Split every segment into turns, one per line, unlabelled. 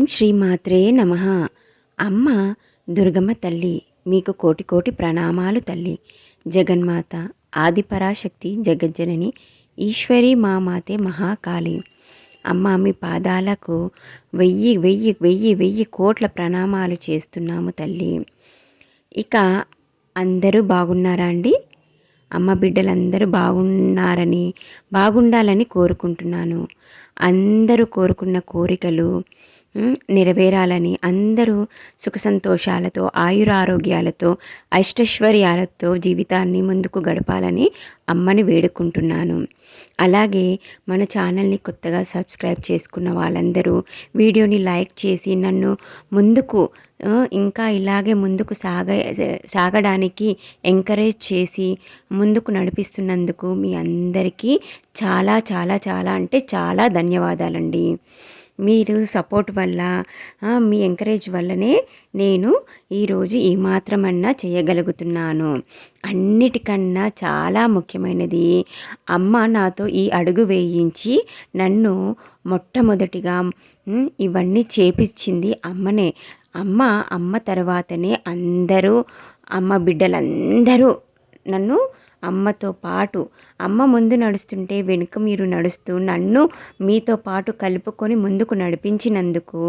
శ్రీ మాత్రే నమః. అమ్మ దుర్గమ్మ తల్లి, మీకు కోటి కోటి ప్రణామాలు తల్లి. జగన్మాత, ఆదిపరాశక్తి, జగజ్జనని, ఈశ్వరి మా మాతే మహాకాళి. అమ్మ మీ పాదాలకు వెయ్యి వెయ్యి వెయ్యి వెయ్యి కోట్ల ప్రణామాలు చేస్తున్నాము తల్లి. ఇక అందరూ బాగున్నారా అండి? అమ్మ బిడ్డలందరూ బాగుండాలని కోరుకుంటున్నాను. అందరూ కోరుకున్న కోరికలు నెరవేరాలని, అందరూ సుఖ సంతోషాలతో, ఆయురారోగ్యాలతో, అష్టైశ్వర్యాలతో జీవితాన్ని ముందుకు గడపాలని అమ్మని వేడుకుంటున్నాను. అలాగే మన ఛానల్ని కొత్తగా సబ్స్క్రైబ్ చేసుకున్న వాళ్ళందరూ వీడియోని లైక్ చేసి నన్ను ముందుకు ఇంకా ఇలాగే ముందుకు సాగడానికి ఎంకరేజ్ చేసి ముందుకు నడిపిస్తున్నందుకు మీ అందరికీ చాలా చాలా చాలా అంటే చాలా ధన్యవాదాలండి. మీరు సపోర్ట్ వల్ల, మీ ఎంకరేజ్ వల్లనే నేను ఈరోజు ఈ మాత్రమన్నా చేయగలుగుతున్నాను. అన్నిటికన్నా చాలా ముఖ్యమైనది, అమ్మ నాతో ఈ అడుగు వేయించి నన్ను మొట్టమొదటిగా ఇవన్నీ చేపించింది అమ్మనే. అమ్మ తర్వాతనే అందరూ, అమ్మ బిడ్డలందరూ నన్ను అమ్మతో పాటు, అమ్మ ముందు నడుస్తుంటే వెనుక మీరు నడుస్తూ నన్ను మీతో పాటు కలుపుకొని ముందుకు నడిపించినందుకు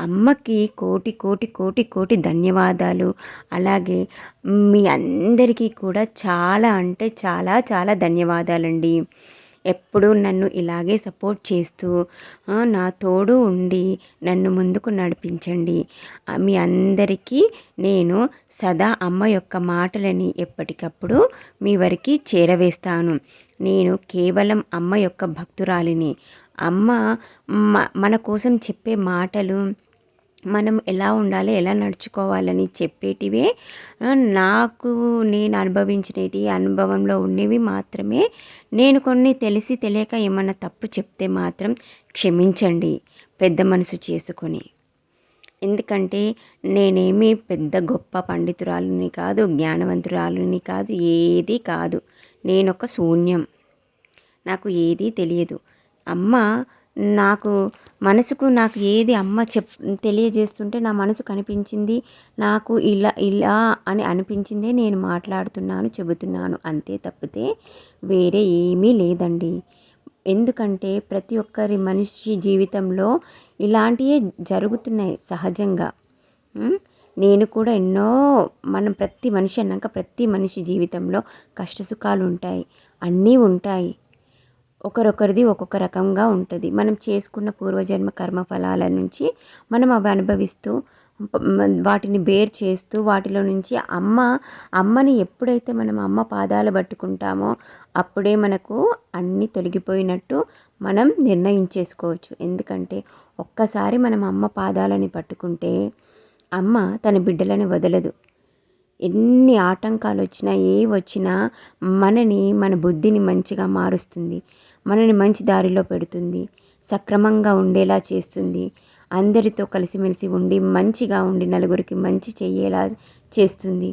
అమ్మకి కోటి కోటి కోటి కోటి ధన్యవాదాలు. అలాగే మీ అందరికీ కూడా చాలా అంటే చాలా చాలా ధన్యవాదాలండి. ఎప్పుడూ నన్ను ఇలాగే సపోర్ట్ చేస్తూ నా తోడు ఉండి నన్ను ముందుకు నడిపించండి. మీ అందరికీ నేను సదా అమ్మ యొక్క మాటలని ఎప్పటికప్పుడు మీ వరకు చేరవేస్తాను. నేను కేవలం అమ్మ యొక్క భక్తురాలిని. అమ్మ మన కోసం చెప్పే మాటలు, మనం ఎలా ఉండాలి, ఎలా నడుచుకోవాలని చెప్పేటివే నాకు నేను అనుభవించినవి, అనుభవంలో ఉన్నవి మాత్రమే. నేను కొన్ని తెలిసి తెలియక ఏమన్నా తప్పు చెప్తే మాత్రం క్షమించండి, పెద్ద మనసు చేసుకొని. ఎందుకంటే నేనేమి పెద్ద గొప్ప పండితురాలని కాదు, జ్ఞానవంతురాలని కాదు, ఏది కాదు. నేనొక శూన్యం, నాకు ఏదీ తెలియదు. అమ్మ నాకు ఏది అమ్మ తెలియజేస్తుంటే నా మనసు కనిపించింది, నాకు ఇలా అని అనిపించిందే నేను మాట్లాడుతున్నాను, చెబుతున్నాను, అంతే తప్పితే వేరే ఏమీ లేదండి. ఎందుకంటే ప్రతి ఒక్కరి మనిషి జీవితంలో ఇలాంటివే జరుగుతున్నాయి సహజంగా. నేను కూడా ప్రతి మనిషి అన్నాక ప్రతి మనిషి జీవితంలో కష్టసుఖాలు ఉంటాయి, అన్నీ ఉంటాయి. ఒకరొకరిది ఒక్కొక్క రకంగా ఉంటుంది. మనం చేసుకున్న పూర్వజన్మ కర్మఫలాల నుంచి మనం అవి అనుభవిస్తూ వాటిని బేర్ చేస్తూ వాటిలో నుంచి అమ్మని ఎప్పుడైతే మనం అమ్మ పాదాలు పట్టుకుంటామో అప్పుడే మనకు అన్నీ తొలగిపోయినట్టు మనం నిర్ణయించేసుకోవచ్చు. ఎందుకంటే ఒక్కసారి మనం అమ్మ పాదాలని పట్టుకుంటే అమ్మ తన బిడ్డలని వదలదు. ఎన్ని ఆటంకాలు వచ్చినా, వచ్చినా మన బుద్ధిని మంచిగా మారుస్తుంది, మనని మంచి దారిలో పెడుతుంది, సక్రమంగా ఉండేలా చేస్తుంది, అందరితో కలిసిమెలిసి ఉండి మంచిగా ఉండి నలుగురికి మంచి చెయ్యేలా చేస్తుంది.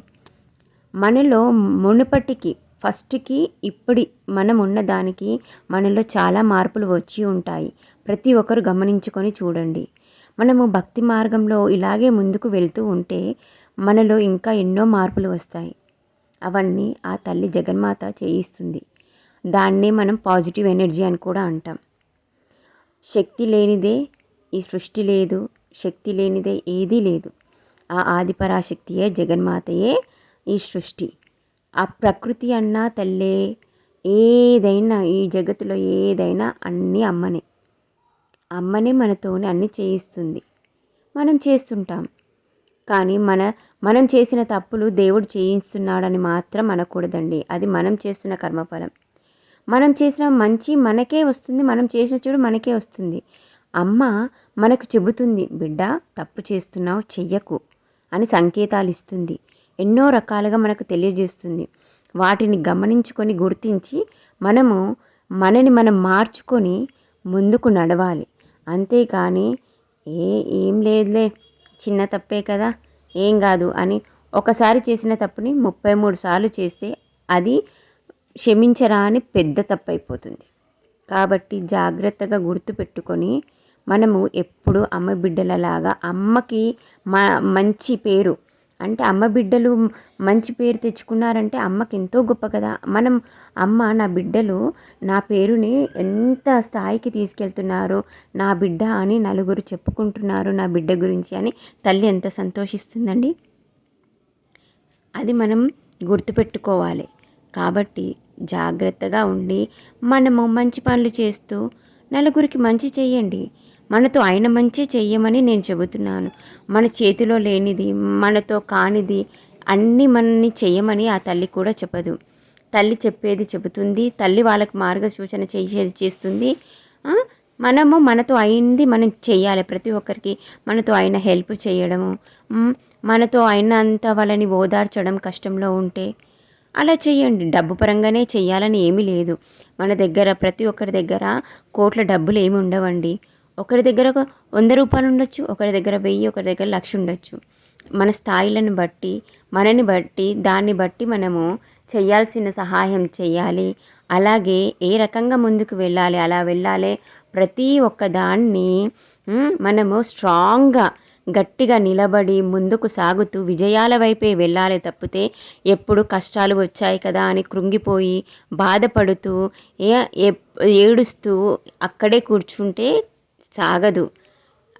మనలో మునుపటికి ఫస్ట్కి ఇప్పుడు మనం ఉన్నదానికి మనలో చాలా మార్పులు వచ్చి ఉంటాయి. ప్రతి ఒక్కరు గమనించుకొని చూడండి. మనము భక్తి మార్గంలో ఇలాగే ముందుకు వెళ్తూ ఉంటే మనలో ఇంకా ఎన్నో మార్పులు వస్తాయి. అవన్నీ ఆ తల్లి జగన్మాత చేయిస్తుంది. దాన్నే మనం పాజిటివ్ ఎనర్జీ అని కూడా అంటాం. శక్తి లేనిదే ఈ సృష్టి లేదు, శక్తి లేనిదే ఏదీ లేదు. ఆ ఆదిపరాశక్తియే, జగన్మాతయే ఈ సృష్టి. ఆ ప్రకృతి అన్నా తల్లే, ఏదైనా ఈ జగత్తులో ఏదైనా అన్నీ అమ్మనే మనతోనే అన్నీ చేయిస్తుంది. మనం చేస్తుంటాం, కానీ మనం చేసిన తప్పులు దేవుడు చేయిస్తున్నాడని మాత్రం అనకూడదండి. అది మనం చేస్తున్న కర్మఫలం. మనం చేసిన మంచి మనకే వస్తుంది, మనం చేసిన చెడు మనకే వస్తుంది. అమ్మ మనకు చెబుతుంది, బిడ్డ తప్పు చేస్తున్నావు, చెయ్యకు అని సంకేతాలు ఇస్తుంది. ఎన్నో రకాలుగా మనకు తెలియజేస్తుంది. వాటిని గమనించుకొని గుర్తించి మనని మనం మార్చుకొని ముందుకు నడవాలి. అంతేకాని ఏం లేదులే, చిన్న తప్పే కదా, ఏం కాదు అని ఒకసారి చేసిన తప్పుని 33 సార్లు చేస్తే అది క్షమించరా అని పెద్ద తప్పు అయిపోతుంది. కాబట్టి జాగ్రత్తగా గుర్తుపెట్టుకొని మనము ఎప్పుడు అమ్మ బిడ్డలలాగా అమ్మకి మంచి పేరు అంటే అమ్మ బిడ్డలు మంచి పేరు తెచ్చుకున్నారంటే అమ్మకి ఎంతో గొప్ప కదా. మనం అమ్మ నా బిడ్డలు నా పేరుని ఎంత స్థాయికి తీసుకెళ్తున్నారు, నా బిడ్డ అని నలుగురు చెప్పుకుంటున్నారు నా బిడ్డ గురించి అని తల్లి ఎంత సంతోషిస్తుందండి. అది మనం గుర్తుపెట్టుకోవాలి. కాబట్టి జాగ్రత్తగా ఉండి మనము మంచి పనులు చేస్తూ నలుగురికి మంచి చేయండి. మనతో అయిన మంచి చెయ్యమని నేను చెబుతున్నాను. మన చేతిలో లేనిది, మనతో కానిది అన్నీ మనని చెయ్యమని ఆ తల్లి కూడా చెప్పదు. తల్లి చెప్పేది చెబుతుంది. తల్లి వాళ్ళకి మార్గసూచన చేస్తుంది. మనము మనతో అయింది మనం చెయ్యాలి. ప్రతి ఒక్కరికి మనతో అయిన హెల్ప్ చేయడము, మనతో అయినంత వాళ్ళని ఓదార్చడం కష్టంలో ఉంటే అలా చేయండి. డబ్బు పరంగానే చెయ్యాలని ఏమీ లేదు. మన దగ్గర ప్రతి ఒక్కరి దగ్గర కోట్ల డబ్బులు ఏమి ఉండవండి. ఒకరి దగ్గర 100 రూపాయలు ఉండొచ్చు, ఒకరి దగ్గర 1000, ఒకరి దగ్గర 1,00,000 ఉండొచ్చు. మన స్థాయిలను బట్టి, మనని బట్టి, దాన్ని బట్టి మనము చేయాల్సిన సహాయం చేయాలి. అలాగే ఏ రకంగా ముందుకు వెళ్ళాలి అలా వెళ్ళాలి. ప్రతి ఒక్క దాన్ని మనము స్ట్రాంగ్గా గట్టిగా నిలబడి ముందుకు సాగుతూ విజయాల వైపే వెళ్ళాలి తప్పితే ఎప్పుడు కష్టాలు వచ్చాయి కదా అని కృంగిపోయి బాధపడుతూ ఏడుస్తూ అక్కడే కూర్చుంటే సాగదు.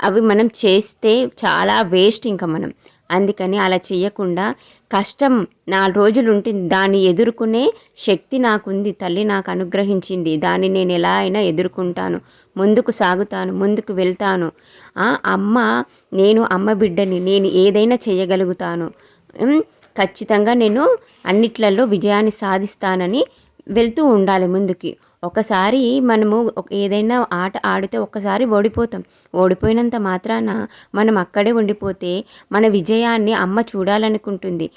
అవి మనం చేస్తే చాలా వేస్ట్ ఇంకా మనం. అందుకని అలా చేయకుండా కష్టం 4 రోజులు ఉంటుంది, దాన్ని ఎదుర్కొనే శక్తి నాకుంది, తల్లి నాకు అనుగ్రహించింది, దాన్ని నేను ఎలా అయినా ఎదుర్కొంటాను, ముందుకు సాగుతాను, ముందుకు వెళ్తాను. నేను అమ్మ బిడ్డని, నేను ఏదైనా చేయగలుగుతాను, ఖచ్చితంగా నేను అన్నిట్లలో విజయాన్ని సాధిస్తానని వెళ్తూ ఉండాలి ముందుకి. ఒకసారి మనము ఏదైనా ఆట ఆడితే ఒక్కసారి ఓడిపోయినంత మాత్రాన మనం అక్కడే ఉండిపోతే మన విజయాన్ని అమ్మ చూడాలనుకుంటుంది,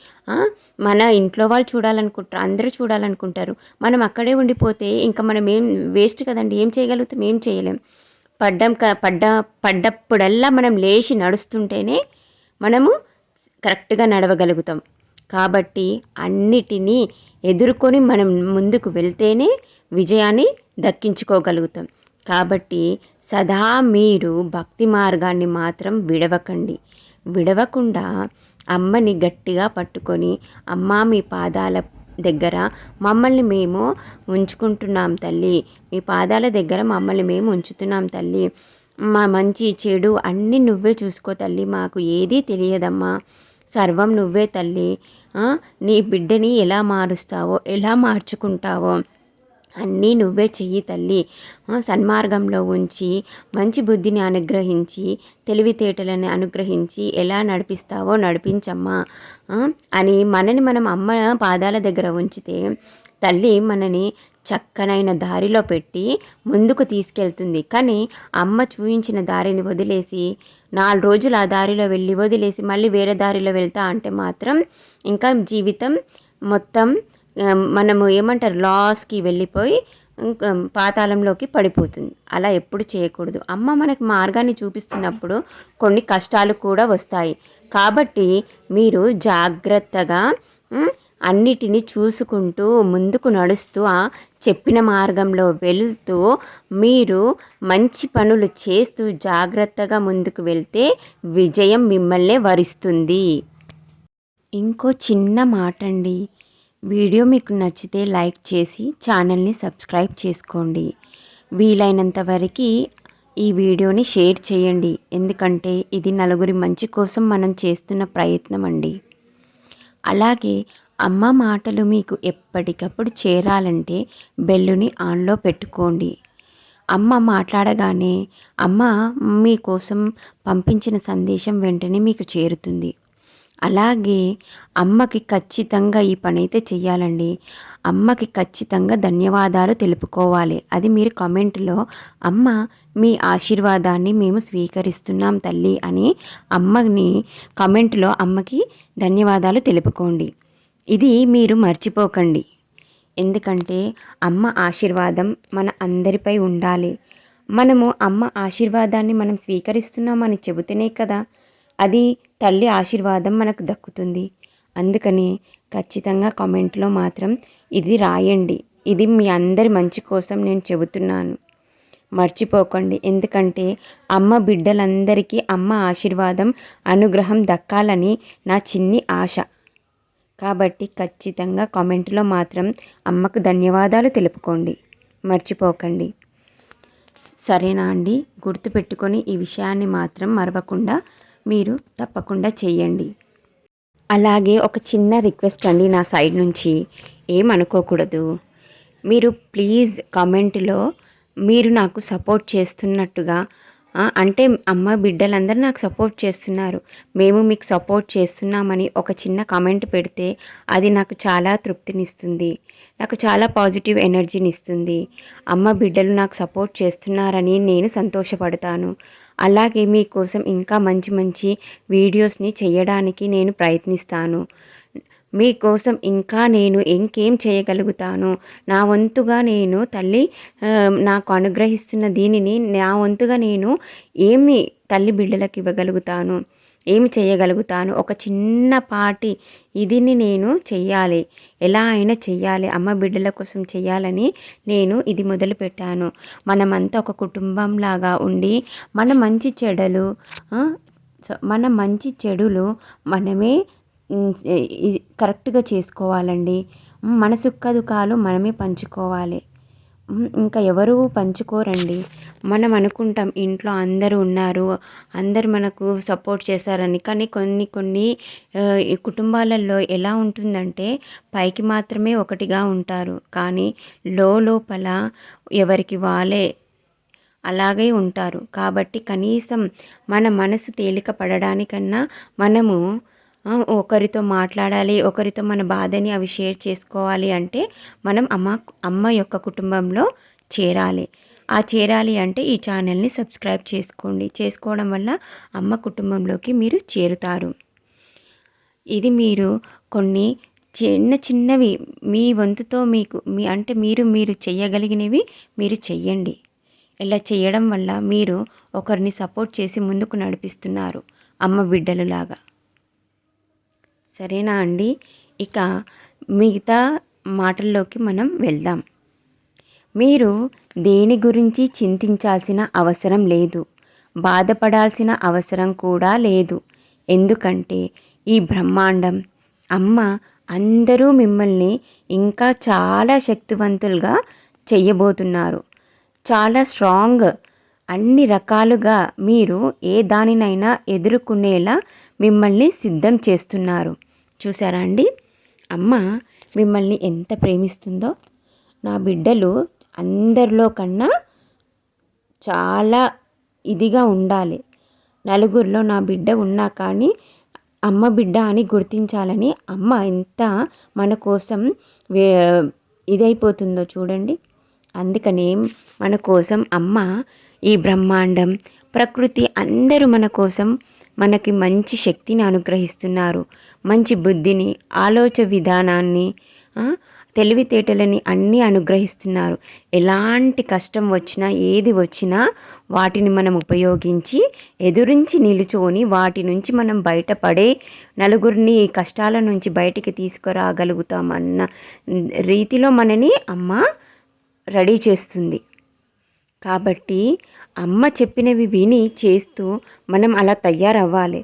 మన ఇంట్లో వాళ్ళు చూడాలనుకుంటారు, అందరూ చూడాలనుకుంటారు. మనం అక్కడే ఉండిపోతే ఇంకా మనం ఏం వేస్ట్ కదండి. ఏం చేయగలుగుతాం? ఏం చేయలేం. పడ్డప్పుడల్లా మనం లేచి నడుస్తుంటేనే మనము కరెక్ట్గా నడవగలుగుతాం. కాబట్టి అన్నిటినీ ఎదుర్కొని మనం ముందుకు వెళ్తేనే విజయాన్ని దక్కించుకోగలుగుతాం. కాబట్టి సదా మీరు భక్తి మార్గాన్ని మాత్రం విడవకుండా అమ్మని గట్టిగా పట్టుకొని, అమ్మ మీ పాదాల దగ్గర మమ్మల్ని మేము ఉంచుకుంటున్నాం తల్లి, మీ పాదాల దగ్గర మమ్మల్ని మేము ఉంచుతున్నాం తల్లి, మా మంచి చెడు అన్నీ నువ్వే చూసుకో తల్లి, మాకు ఏదీ తెలియదమ్మా, సర్వం నువ్వే తల్లి, నీ బిడ్డని ఎలా మారుస్తావో ఎలా మార్చుకుంటావో అన్నీ నువ్వే చెయ్యి తల్లి, సన్మార్గంలో ఉంచి మంచి బుద్ధిని అనుగ్రహించి తెలివితేటలని అనుగ్రహించి ఎలా నడిపిస్తావో నడిపించమ్మా అని మనని మనం అమ్మ పాదాల దగ్గర ఉంచితే తల్లి మనని చక్కనైన దారిలో పెట్టి ముందుకు తీసుకెళ్తుంది. కానీ అమ్మ చూయించిన దారిని వదిలేసి 4 రోజులు ఆ దారిలో వెళ్ళి వదిలేసి మళ్ళీ వేరే దారిలో వెళ్తా అంటే మాత్రం ఇంకా జీవితం మొత్తం మనము ఏమంటారు లాస్కి వెళ్ళిపోయి పాతాళంలోకి పడిపోతుంది. అలా ఎప్పుడు చేయకూడదు. అమ్మ మనకు మార్గాన్ని చూపిస్తున్నప్పుడు కొన్ని కష్టాలు కూడా వస్తాయి. కాబట్టి మీరు జాగ్రత్తగా అన్నిటినీ చూసుకుంటూ ముందుకు నడుస్తూ చెప్పిన మార్గంలో వెళ్తూ మీరు మంచి పనులు చేస్తూ జాగ్రత్తగా ముందుకు వెళ్తే విజయం మిమ్మల్నే వరిస్తుంది. ఇంకో చిన్న మాట అండి, వీడియో మీకు నచ్చితే లైక్ చేసి ఛానల్ని సబ్స్క్రైబ్ చేసుకోండి. వీలైనంత వరకు ఈ వీడియోని షేర్ చేయండి. ఎందుకంటే ఇది నలుగురి మంచి కోసం మనం చేస్తున్న ప్రయత్నం అండి. అలాగే అమ్మ మాటలు మీకు ఎప్పటికప్పుడు చేరాలంటే బెల్లుని ఆన్లో పెట్టుకోండి. అమ్మ మాట్లాడగానే అమ్మ మీకోసం పంపించిన సందేశం వెంటనే మీకు చేరుతుంది. అలాగే అమ్మకి ఖచ్చితంగా ఈ పని అయితే చెయ్యాలండి. అమ్మకి ఖచ్చితంగా ధన్యవాదాలు తెలుపుకోవాలి. అది మీరు కామెంట్లో అమ్మ మీ ఆశీర్వాదాన్ని మేము స్వీకరిస్తున్నాం తల్లి అని అమ్మని కామెంట్లో అమ్మకి ధన్యవాదాలు తెలుపుకోండి. ఇది మీరు మర్చిపోకండి. ఎందుకంటే అమ్మ ఆశీర్వాదం మన అందరిపై ఉండాలి. మనము అమ్మ ఆశీర్వాదాన్ని మనం స్వీకరిస్తున్నామని చెబితేనే కదా అది తల్లి ఆశీర్వాదం మనకు దక్కుతుంది. అందుకని ఖచ్చితంగా కామెంట్లో మాత్రం ఇది రాయండి. ఇది మీ అందరి మంచి కోసం నేను చెబుతున్నాను. మర్చిపోకండి. ఎందుకంటే అమ్మ బిడ్డలందరికీ అమ్మ ఆశీర్వాదం, అనుగ్రహం దక్కాలని నా చిన్ని ఆశ. కాబట్టి ఖచ్చితంగా కామెంట్లో మాత్రం అమ్మకు ధన్యవాదాలు తెలుపుకోండి, మర్చిపోకండి. సరేనా అండి? గుర్తుపెట్టుకొని ఈ విషయాన్ని మాత్రం మరవకుండా మీరు తప్పకుండా చేయండి. అలాగే ఒక చిన్న రిక్వెస్ట్ అండి నా సైడ్ నుంచి, ఏమనుకోకూడదు. మీరు ప్లీజ్ కామెంట్లో మీరు నాకు సపోర్ట్ చేస్తున్నట్టుగా, అంటే అమ్మ బిడ్డలందరూ నాకు సపోర్ట్ చేస్తున్నారు, మేము మీకు సపోర్ట్ చేస్తున్నామని ఒక చిన్న కామెంట్ పెడితే అది నాకు చాలా తృప్తినిస్తుంది, నాకు చాలా పాజిటివ్ ఎనర్జీని ఇస్తుంది. అమ్మ బిడ్డలు నాకు సపోర్ట్ చేస్తున్నారని నేను సంతోషపడతాను. అలాగే మీకోసం ఇంకా మంచి మంచి వీడియోస్ని చేయడానికి నేను ప్రయత్నిస్తాను. మీకోసం ఇంకా నేను ఇంకేం చేయగలుగుతాను, నా వంతుగా నేను తల్లి నాకు అనుగ్రహిస్తున్న దీనిని నా వంతుగా నేను ఏమి తల్లి బిడ్డలకు ఇవ్వగలుగుతాను, ఏమి చేయగలుగుతాను, ఒక చిన్నపాటి ఇదిని నేను చెయ్యాలి, ఎలా అయినా చెయ్యాలి, అమ్మ బిడ్డల కోసం చెయ్యాలని నేను ఇది మొదలుపెట్టాను. మనమంతా ఒక కుటుంబంలాగా ఉండి మన మంచి చెడులు మనమే కరెక్ట్గా చేసుకోవాలండి. మన సుఖ దుఃఖాలు మనమే పంచుకోవాలి, ఇంకా ఎవరు పంచుకోరండి. మనం అనుకుంటాం ఇంట్లో అందరూ ఉన్నారు, అందరు మనకు సపోర్ట్ చేశారని. కానీ కొన్ని కుటుంబాలలో ఎలా ఉంటుందంటే పైకి మాత్రమే ఒకటిగా ఉంటారు, కానీ లోపల ఎవరికి వాళ్ళే అలాగే ఉంటారు. కాబట్టి కనీసం మన మనసు తేలిక పడడానికన్నా మనము ఒకరితో మాట్లాడాలి, ఒకరితో మన బాధని అవి షేర్ చేసుకోవాలి అంటే మనం అమ్మ యొక్క కుటుంబంలో చేరాలి. చేరాలి అంటే ఈ ఛానల్ని సబ్స్క్రైబ్ చేసుకోండి. చేసుకోవడం వల్ల అమ్మ కుటుంబంలోకి మీరు చేరుతారు. ఇది మీరు కొన్ని చిన్నవి మీ వంతుతో అంటే మీరు చేయగలిగినవి మీరు చెయ్యండి. ఇలా చేయడం వల్ల మీరు ఒకరిని సపోర్ట్ చేసి ముందుకు నడిపిస్తున్నారు, అమ్మ బిడ్డలులాగా. సరేనా అండి? ఇక మిగతా మాటల్లోకి మనం వెళ్దాం. మీరు దేని గురించి చింతించాల్సిన అవసరం లేదు, బాధపడాల్సిన అవసరం కూడా లేదు. ఎందుకంటే ఈ బ్రహ్మాండం, అమ్మ అందరూ మిమ్మల్ని ఇంకా చాలా శక్తివంతులుగా చెయ్యబోతున్నారు. చాలా స్ట్రాంగ్, అన్ని రకాలుగా మీరు ఏ దానినైనా ఎదుర్కొనేలా మిమ్మల్ని సిద్ధం చేస్తున్నారు. చూసారా అండి? అమ్మ మిమ్మల్ని ఎంత ప్రేమిస్తుందో. నా బిడ్డలు అందరిలో కన్నా చాలా ఇదిగా ఉండాలి, నలుగురిలో నా బిడ్డ ఉన్నా కానీ అమ్మ బిడ్డ అని గుర్తించాలని అమ్మ ఎంత మన కోసం ఇదైపోతుందో చూడండి. అందుకనే మన కోసం అమ్మ ఈ బ్రహ్మాండం, ప్రకృతి అందరూ మన కోసం మనకి మంచి శక్తిని అనుగ్రహిస్తున్నారు, మంచి బుద్ధిని, ఆలోచన విధానాన్ని, తెలివితేటలని అన్నీ అనుగ్రహిస్తున్నారు. ఎలాంటి కష్టం వచ్చినా ఏది వచ్చినా వాటిని మనం ఉపయోగించి ఎదురించి నిలుచొని వాటి నుంచి మనం బయటపడే నలుగురిని ఈ కష్టాల నుంచి బయటికి తీసుకురాగలుగుతామన్న రీతిలో మనని అమ్మ రెడీ చేస్తుంది. కాబట్టి అమ్మ చెప్పినవి విని చేస్తూ మనం అలా తయారవ్వాలి.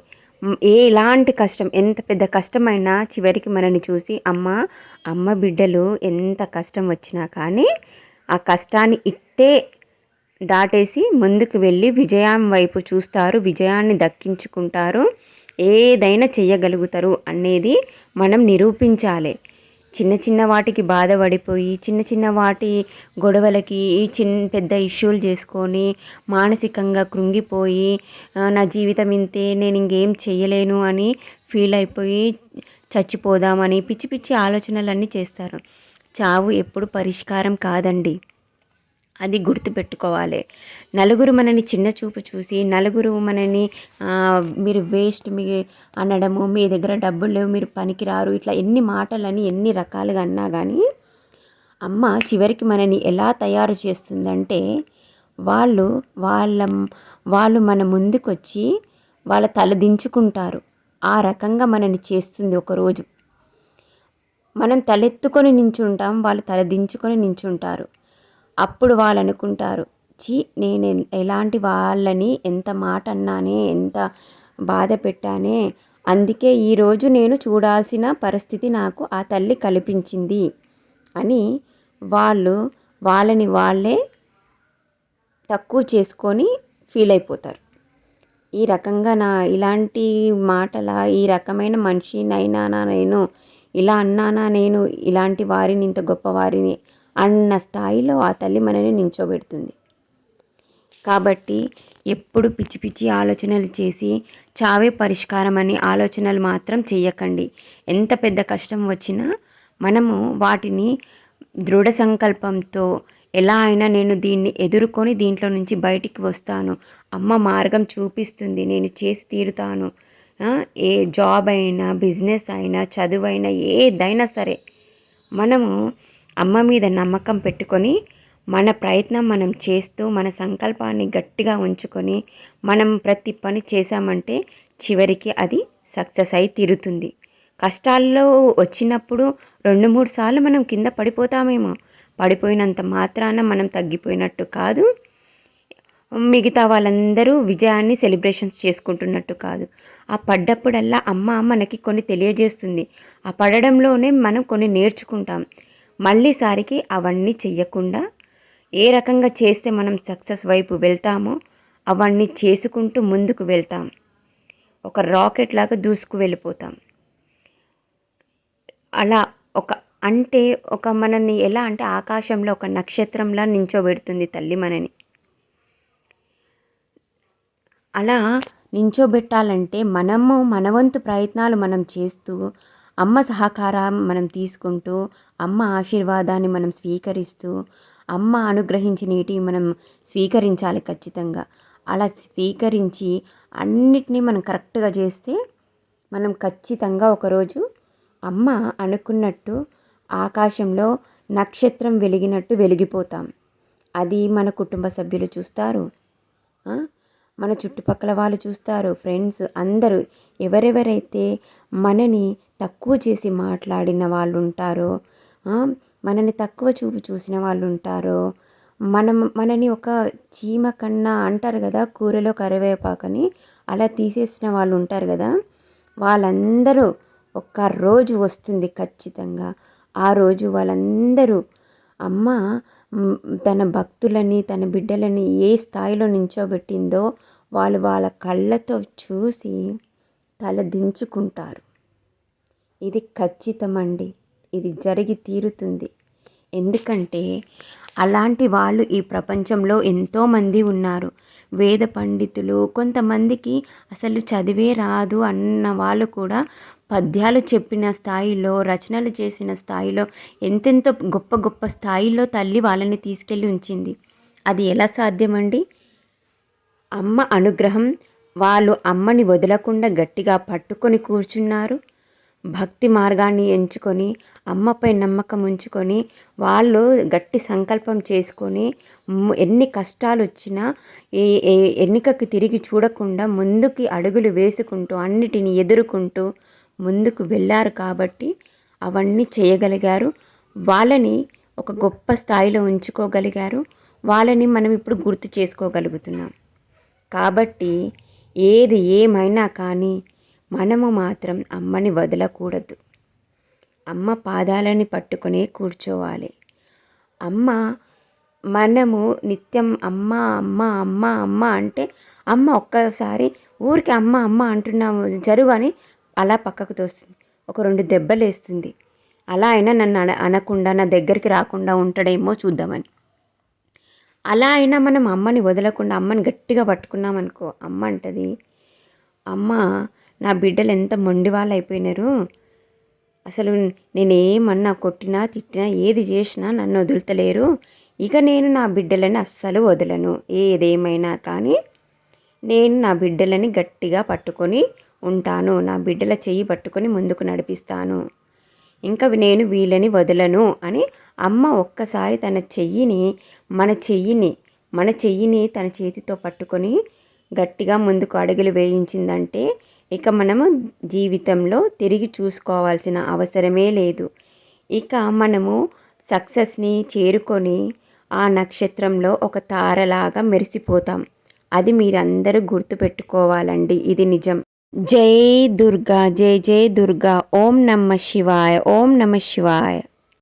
ఎలాంటి కష్టం, ఎంత పెద్ద కష్టమైనా చివరికి మనని చూసి అమ్మ బిడ్డలు ఎంత కష్టం వచ్చినా కానీ ఆ కష్టాన్ని ఇట్టే దాటేసి ముందుకు వెళ్ళి విజయం వైపు చూస్తారు, విజయాన్ని దక్కించుకుంటారు, ఏదైనా చెయ్యగలుగుతారు అనేది మనం నిరూపించాలి. చిన్న వాటికి బాధపడిపోయి చిన్న వాటి గొడవలకి పెద్ద ఇష్యూలు చేసుకొని మానసికంగా కృంగిపోయి నా జీవితం ఇంతే, నేను ఇంకేం చెయ్యలేను అని ఫీల్ అయిపోయి చచ్చిపోదామని పిచ్చి ఆలోచనలన్నీ చేస్తారు. చావు ఎప్పుడు పరిష్కారం కాదండి, అది గుర్తుపెట్టుకోవాలి. నలుగురు మనని చిన్న చూపు చూసి నలుగురు మనని మీరు వేస్ట్ మీ అనడము, మీ దగ్గర డబ్బులు లేవు, మీరు పనికిరారు, ఇట్లా ఎన్ని మాటలని ఎన్ని రకాలుగా అన్నా కానీ అమ్మ చివరికి మనని ఎలా తయారు చేస్తుందంటే వాళ్ళు మన ముందుకొచ్చి వాళ్ళ తల దించుకుంటారు. ఆ రకంగా మనని చేస్తుంది. ఒకరోజు మనం తలెత్తుకొని నించుంటాం, వాళ్ళు తల దించుకొని నించుంటారు. అప్పుడు వాళ్ళు అనుకుంటారు, నేను ఎలాంటి వాళ్ళని ఎంత మాట అన్నానే, ఎంత బాధ పెట్టానే, అందుకే ఈరోజు నేను చూడాల్సిన పరిస్థితి నాకు ఆ తల్లి కల్పించింది అని వాళ్ళని వాళ్ళే తక్కువ చేసుకొని ఫీల్ అయిపోతారు. ఈ రకంగా ఇలాంటి ఈ రకమైన మనిషినైనానా నేను, ఇలా అన్నానా నేను, ఇలాంటి వారిని, ఇంత గొప్పవారిని అన్న స్థాయిలో ఆ తల్లి మనని నించోబెడుతుంది. కాబట్టి ఎప్పుడు పిచ్చి పిచ్చి ఆలోచనలు చేసి చావే పరిష్కారం అని ఆలోచనలు మాత్రం చెయ్యకండి. ఎంత పెద్ద కష్టం వచ్చినా మనము వాటిని దృఢ సంకల్పంతో ఎలా అయినా నేను దీన్ని ఎదుర్కొని దీంట్లో నుంచి బయటికి వస్తాను, అమ్మ మార్గం చూపిస్తుంది, నేను చేసి తీరుతాను, ఏ జాబ్ అయినా, బిజినెస్ అయినా, చదువైనా, ఏదైనా సరే మనము అమ్మ మీద నమ్మకం పెట్టుకొని మన ప్రయత్నం మనం చేస్తూ మన సంకల్పాన్ని గట్టిగా ఉంచుకొని మనం ప్రతి పని చేశామంటే చివరికి అది సక్సెస్ అయి తీరుతుంది. కష్టాల్లో వచ్చినప్పుడు 2-3 సార్లు మనం కింద పడిపోతామేమో, పడిపోయినంత మాత్రాన మనం తగ్గిపోయినట్టు కాదు, మిగతా వాళ్ళందరూ విజయాన్ని సెలబ్రేషన్స్ చేసుకుంటున్నట్టు కాదు. ఆ పడ్డప్పుడల్లా అమ్మ మనకి కొన్ని తెలియజేస్తుంది. ఆ పడడంలోనే మనం కొన్ని నేర్చుకుంటాం. మళ్ళీసారికి అవన్నీ చెయ్యకుండా ఏ రకంగా చేస్తే మనం సక్సెస్ వైపు వెళ్తామో అవన్నీ చేసుకుంటూ ముందుకు వెళ్తాం. ఒక రాకెట్ లాగా దూసుకు వెళ్ళిపోతాం. అలా ఒక మనల్ని ఎలా అంటే ఆకాశంలో ఒక నక్షత్రంలా నించోబెడుతుంది తల్లి మనని. అలా నించోబెట్టాలంటే మనము మన వంతు ప్రయత్నాలు మనం చేస్తూ, అమ్మ సహకారం మనం తీసుకుంటూ, అమ్మ ఆశీర్వాదాన్ని మనం స్వీకరిస్తూ, అమ్మ అనుగ్రహించినవి మనం స్వీకరించాలి ఖచ్చితంగా. అలా స్వీకరించి అన్నిటినీ మనం కరెక్ట్గా చేస్తే మనం ఖచ్చితంగా ఒకరోజు అమ్మ అనుకున్నట్టు ఆకాశంలో నక్షత్రం వెలిగినట్టు వెలిగిపోతాం. అది మన కుటుంబ సభ్యులు చూస్తారు, మన చుట్టుపక్కల వాళ్ళు చూస్తారు, ఫ్రెండ్స్ అందరూ. ఎవరెవరైతే మనని తక్కువ చేసి మాట్లాడిన వాళ్ళు ఉంటారో, మనని తక్కువ చూపు చూసిన వాళ్ళు ఉంటారో, మనని ఒక చీమ కన్నా అంటారు కదా, కూరలో కరివేపాకని, అలా తీసేసిన వాళ్ళు ఉంటారు కదా, వాళ్ళందరూ ఒక్క రోజు వస్తుంది ఖచ్చితంగా. ఆ రోజు వాళ్ళందరూ అమ్మ తన భక్తులని, తన బిడ్డలని ఏ స్థాయిలో నించోబెట్టిందో వాళ్ళ కళ్ళతో చూసి తల దించుకుంటారు. ఇది ఖచ్చితమండి, ఇది జరిగి తీరుతుంది. ఎందుకంటే అలాంటి వాళ్ళు ఈ ప్రపంచంలో ఎంతోమంది ఉన్నారు. వేద పండితులు, కొంతమందికి అసలు చదివే రాదు అన్న వాళ్ళు కూడా పద్యాలు చెప్పిన స్థాయిలో, రచనలు చేసిన స్థాయిలో, ఎంతెంతో గొప్ప గొప్ప స్థాయిలో తల్లి వాళ్ళని తీసుకెళ్ళి ఉంచింది. అది ఎలా సాధ్యమండి? అమ్మ అనుగ్రహం. వాళ్ళు అమ్మని వదలకుండా గట్టిగా పట్టుకొని కూర్చున్నారు. భక్తి మార్గాన్ని ఎంచుకొని అమ్మపై నమ్మకం ఉంచుకొని వాళ్ళు గట్టి సంకల్పం చేసుకొని ఎన్ని కష్టాలు వచ్చినా ఎన్నికకి తిరిగి చూడకుండా ముందుకి అడుగులు వేసుకుంటూ అన్నిటిని ఎదుర్కొంటూ ముందుకు వెళ్ళారు. కాబట్టి అవన్నీ చేయగలిగారు. వాళ్ళని ఒక గొప్ప స్థాయిలో ఉంచుకోగలిగారు. వాళ్ళని మనం ఇప్పుడు గుర్తు చేసుకోగలుగుతున్నాం. కాబట్టి ఏది ఏమైనా కానీ మనము మాత్రం అమ్మని వదలకూడదు. అమ్మ పాదాలని పట్టుకునే కూర్చోవాలి. మనము నిత్యం అమ్మ అమ్మ అమ్మ అమ్మ అంటే అమ్మ ఒక్కసారి ఊరికి అమ్మ అమ్మ అంటున్నాము జరుగు అని అలా పక్కకు తోస్తుంది, ఒక 2 దెబ్బలు వేస్తుంది. అలా అయినా నన్ను అనకుండా నా దగ్గరికి రాకుండా ఉంటాడేమో చూద్దామని. అలా అయినా మనం అమ్మని వదలకుండా అమ్మని గట్టిగా పట్టుకున్నామనుకో, అమ్మ అంటది, అమ్మ నా బిడ్డలు ఎంత మొండి వాళ్ళు అయిపోయినారు, అసలు నేనేమన్నా కొట్టినా తిట్టినా ఏది చేసినా నన్ను వదులుతలేరు, ఇక నేను నా బిడ్డలని అస్సలు వదలను, ఏదేమైనా కానీ నేను నా బిడ్డలని గట్టిగా పట్టుకొని ఉంటాను, నా బిడ్డల చెయ్యి పట్టుకొని ముందుకు నడిపిస్తాను, ఇంకా నేను వీళ్ళని వదలను అని అమ్మ ఒక్కసారి మన చెయ్యిని తన చేతితో పట్టుకొని గట్టిగా ముందుకు అడుగులు వేయించిందంటే ఇక మనము జీవితంలో తిరిగి చూసుకోవాల్సిన అవసరమే లేదు. ఇక మనము సక్సెస్ని చేరుకొని ఆ నక్షత్రంలో ఒక తారలాగా మెరిసిపోతాం. అది మీరందరూ గుర్తుపెట్టుకోవాలండి. ఇది నిజం. జై దుర్గా, జై జై దుర్గా. ఓం నమః శివాయ, ఓం నమః శివాయ.